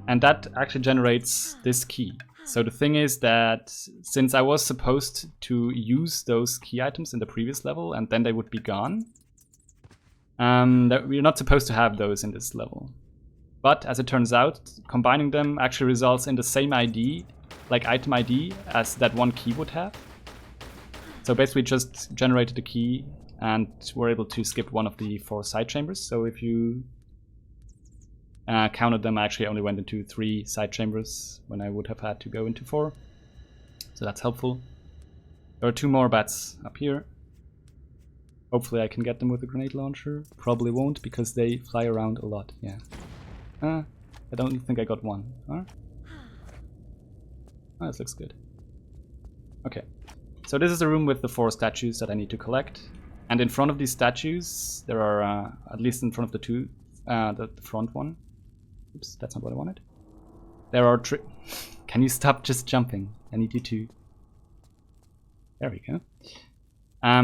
And that actually generates this key. So the thing is that since I was supposed to use those key items in the previous level and then they would be gone, that we're not supposed to have those in this level. But as it turns out, combining them actually results in the same ID, like item ID, as that one key would have. So basically just generated the key and we're able to skip one of the 4 side chambers. So if you counted them, I actually only went into 3 side chambers when I would have had to go into 4. So that's helpful. There are 2 more bats up here. Hopefully I can get them with a grenade launcher. Probably won't because they fly around a lot, yeah. I don't think I got one. Huh? Oh, this looks good. Okay. So this is the room with the 4 statues that I need to collect. And in front of these statues, there are, at least in front of the 2, the front one. Oops, that's not what I wanted. There are Can you stop just jumping? I need you to... There we go.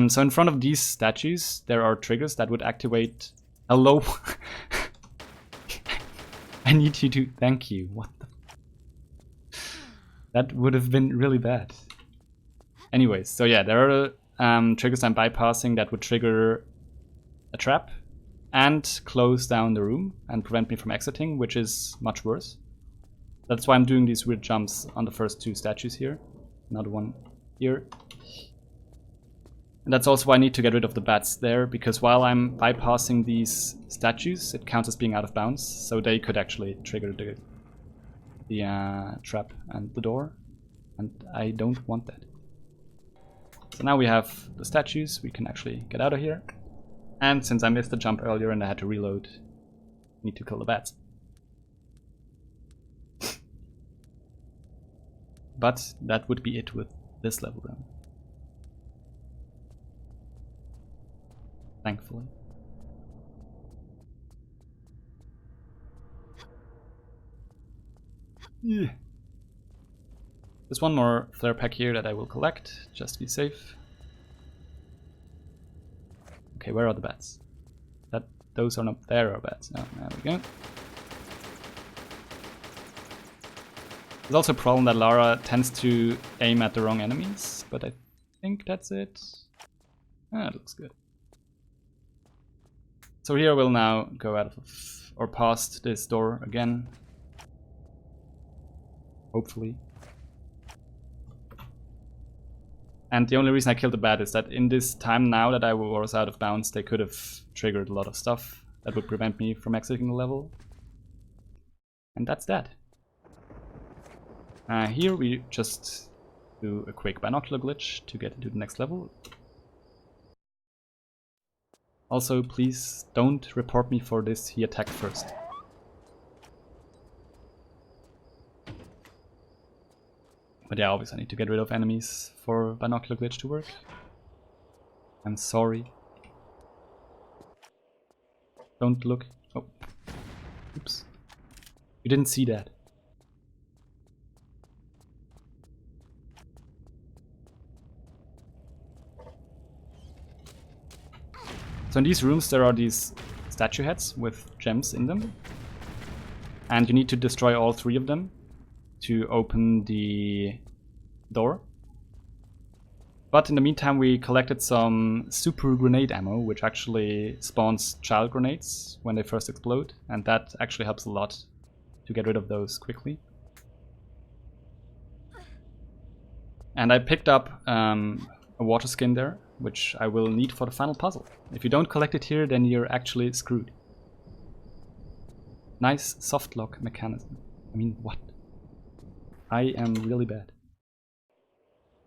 So in front of these statues, there are triggers that would activate... Hello? I need you to... Thank you. What the... That would have been really bad. Anyways, so yeah, there are triggers I'm bypassing that would trigger a trap and close down the room and prevent me from exiting, which is much worse. That's why I'm doing these weird jumps on the first 2 statues here. Another one here. And that's also why I need to get rid of the bats there, because while I'm bypassing these statues, it counts as being out of bounds, so they could actually trigger the trap and the door, and I don't want that. So now we have the statues, we can actually get out of here. And since I missed the jump earlier and I had to reload, I need to kill the bats. But that would be it with this level then. Thankfully. Yeah. There's one more flare pack here that I will collect, just to be safe. Okay, where are the bats? Those are not... There are bats. Oh, there we go. There's also a problem that Lara tends to aim at the wrong enemies, but I think that's it. Ah, it looks good. So here we'll now go out of... or past this door again. Hopefully. And the only reason I killed the bat is that in this time now that I was out of bounds, they could have triggered a lot of stuff that would prevent me from exiting the level. And that's that. Here we just do a quick binocular glitch to get into the next level. Also, please don't report me for this, he attacked first. But yeah, obviously I need to get rid of enemies for binocular glitch to work. I'm sorry. Don't look. Oh. Oops. You didn't see that. So in these rooms there are these statue heads with gems in them. And you need to destroy all 3 of them to open the door. But in the meantime we collected some super grenade ammo, which actually spawns child grenades when they first explode, and that actually helps a lot to get rid of those quickly. And I picked up a water skin there, which I will need for the final puzzle. If you don't collect it here, then you're actually screwed. Nice soft lock mechanism. I mean, what? I am really bad.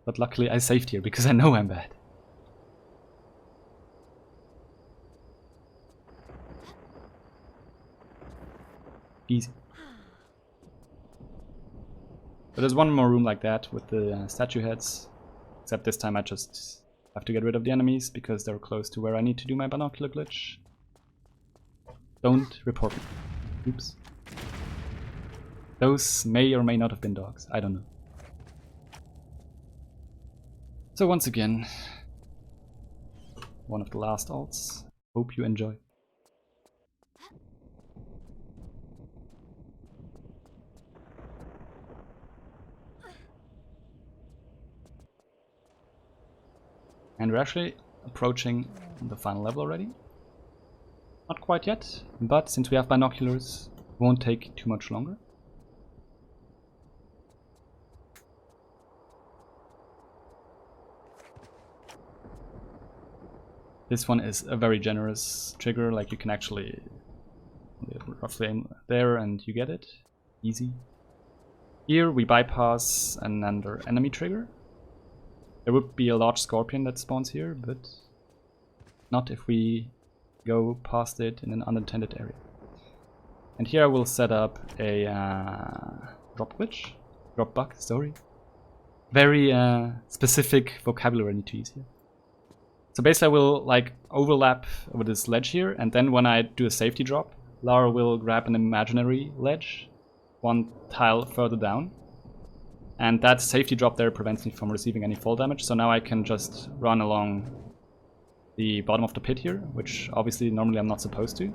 But luckily I saved here, because I know I'm bad. Easy. But there's one more room like that with the statue heads. Except this time I just have to get rid of the enemies, because they're close to where I need to do my binocular glitch. Don't report me. Oops. Those may or may not have been dogs, I don't know. So once again, one of the last alts. Hope you enjoy. And we're actually approaching the final level already. Not quite yet, but since we have binoculars, it won't take too much longer. This one is a very generous trigger, like you can actually roughly aim there and you get it. Easy. Here we bypass another enemy trigger. There would be a large scorpion that spawns here, but not if we go past it in an unintended area. And here I will set up a drop bug, sorry. Very specific vocabulary I need to use here. So basically I will like overlap with this ledge here, and then when I do a safety drop, Lara will grab an imaginary ledge one tile further down. And that safety drop there prevents me from receiving any fall damage, so now I can just run along the bottom of the pit here, which obviously normally I'm not supposed to.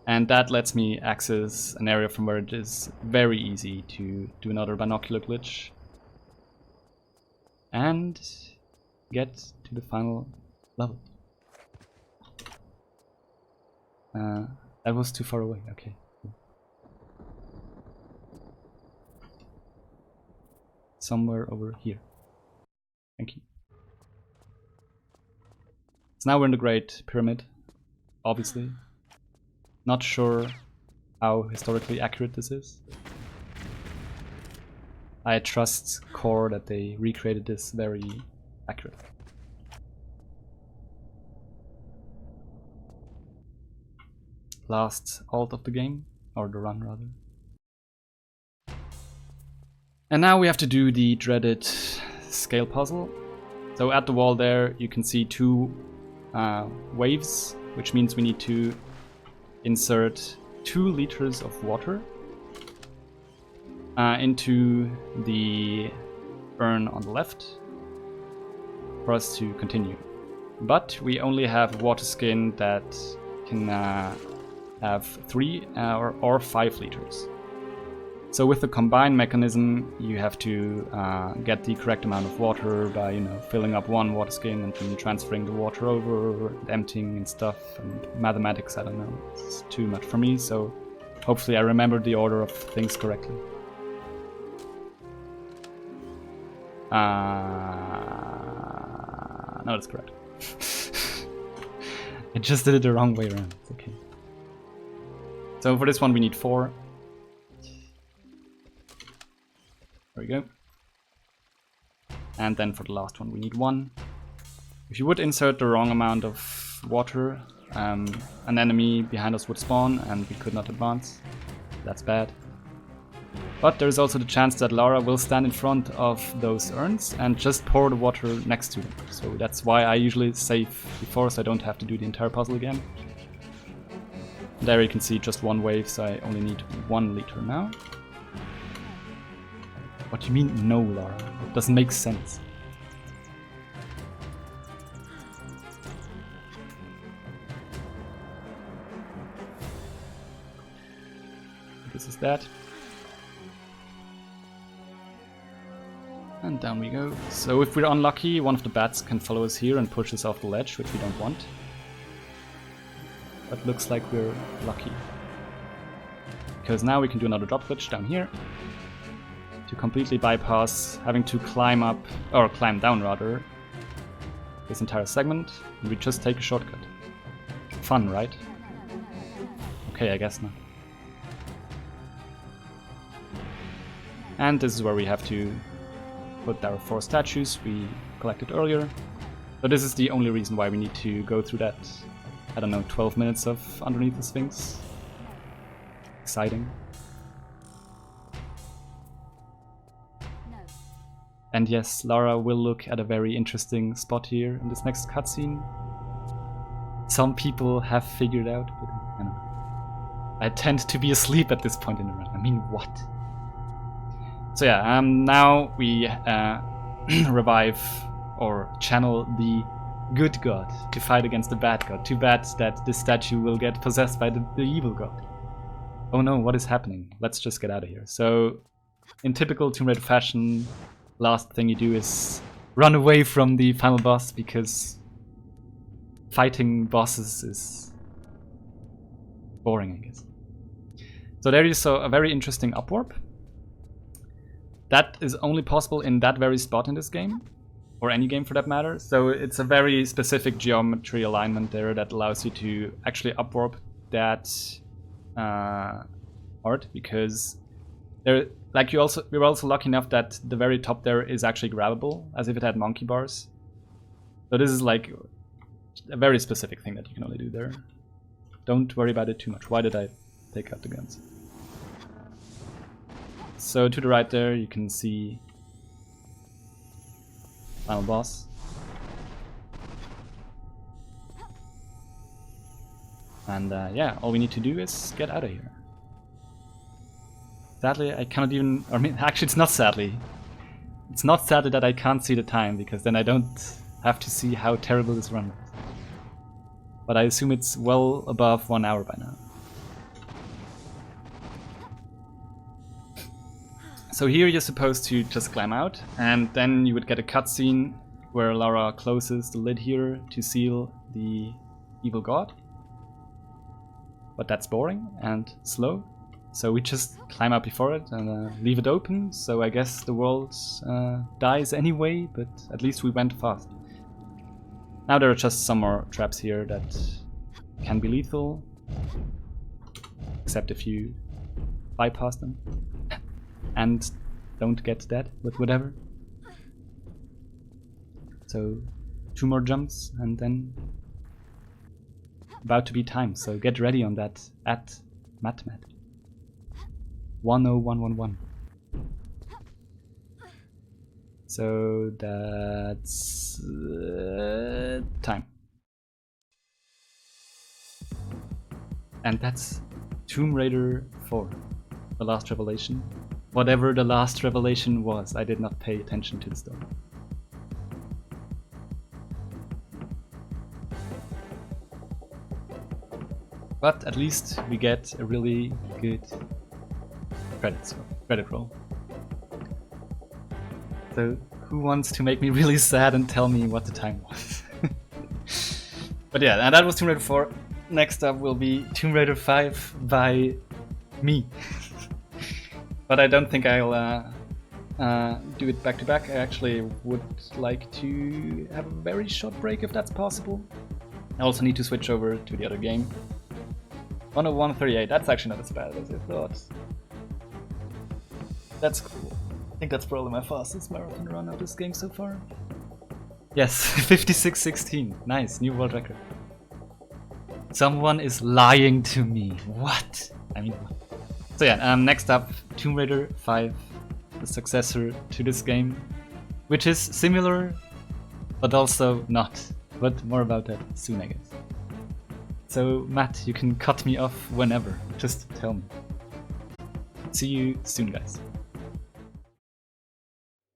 And that lets me access an area from where it is very easy to do another binocular glitch and get to the final level. That was too far away, okay. Somewhere over here. Thank you. So now we're in the Great Pyramid, obviously. Not sure how historically accurate this is. I trust Core that they recreated this very accurate. Last alt of the game, or the run rather. And now we have to do the dreaded scale puzzle. So at the wall there you can see two waves, which means we need to insert 2 liters of water into the urn on the left for us to continue. But we only have water skin that can have 3 or 5 liters. So with the combined mechanism, you have to get the correct amount of water by, you know, filling up one water skin and then transferring the water over, and emptying and stuff, and mathematics, I don't know, it's too much for me, so hopefully I remember the order of things correctly. No, that's correct. I just did it the wrong way around, it's okay. So for this one we need 4. There we go. And then for the last one we need 1. If you would insert the wrong amount of water, an enemy behind us would spawn and we could not advance. That's bad. But there's also the chance that Lara will stand in front of those urns and just pour the water next to them. So that's why I usually save before, so I don't have to do the entire puzzle again. There you can see just 1 wave, so I only need 1 liter now. What do you mean, no, Lara? It doesn't make sense. This is that. And down we go. So if we're unlucky, one of the bats can follow us here and push us off the ledge, which we don't want. But looks like we're lucky. Because now we can do another drop glitch down here to completely bypass having to climb up, or climb down rather, this entire segment, and we just take a shortcut. Fun, right? Okay, I guess not. And this is where we have to put our 4 statues we collected earlier. So this is the only reason why we need to go through that, I don't know, 12 minutes of underneath the Sphinx. Exciting. And yes, Lara will look at a very interesting spot here in this next cutscene. Some people have figured out, but I don't know. I tend to be asleep at this point in the run. I mean, what? So yeah, now we revive or channel the good god to fight against the bad god. Too bad that this statue will get possessed by the evil god. Oh no, what is happening? Let's just get out of here. So, in typical Tomb Raider fashion, last thing you do is run away from the final boss because fighting bosses is boring, I guess. So there you saw a very interesting upwarp. That is only possible in that very spot in this game, or any game for that matter. So it's a very specific geometry alignment there that allows you to actually upwarp that art, because there, like we were also lucky enough that the very top there is actually grabbable, as if it had monkey bars. So this is like a very specific thing that you can only do there. Don't worry about it too much. Why did I take out the guns? So to the right there you can see final boss. And yeah, all we need to do is get out of here. Sadly, I cannot even, I mean, actually it's not sadly. It's not sadly that I can't see the time, because then I don't have to see how terrible this run is. But I assume it's well above 1 hour by now. So here you're supposed to just climb out, and then you would get a cutscene where Lara closes the lid here to seal the evil god. But that's boring and slow, so we just climb up before it and leave it open, so I guess the world dies anyway, but at least we went fast. Now there are just some more traps here that can be lethal, except if you bypass them and don't get dead, but whatever. So 2 more jumps and then about to be time, so get ready on that at MatMat 10111. So that's time. And that's Tomb Raider 4, the last revelation. Whatever the last revelation was, I did not pay attention to the story. But at least we get a really good credit roll. So who wants to make me really sad and tell me what the time was? But yeah, and that was Tomb Raider 4. Next up will be Tomb Raider 5 by me. But I don't think I'll do it back to back. I actually would like to have a very short break if that's possible. I also need to switch over to the other game. 101.38, that's actually not as bad as I thought. That's cool. I think that's probably my fastest marathon run of this game so far. Yes, 56:16. Nice, new world record. Someone is lying to me. What? I mean, what? So yeah, next up, Tomb Raider 5, the successor to this game, which is similar, but also not. But more about that soon, I guess. So Matt, you can cut me off whenever. Just tell me. See you soon, guys.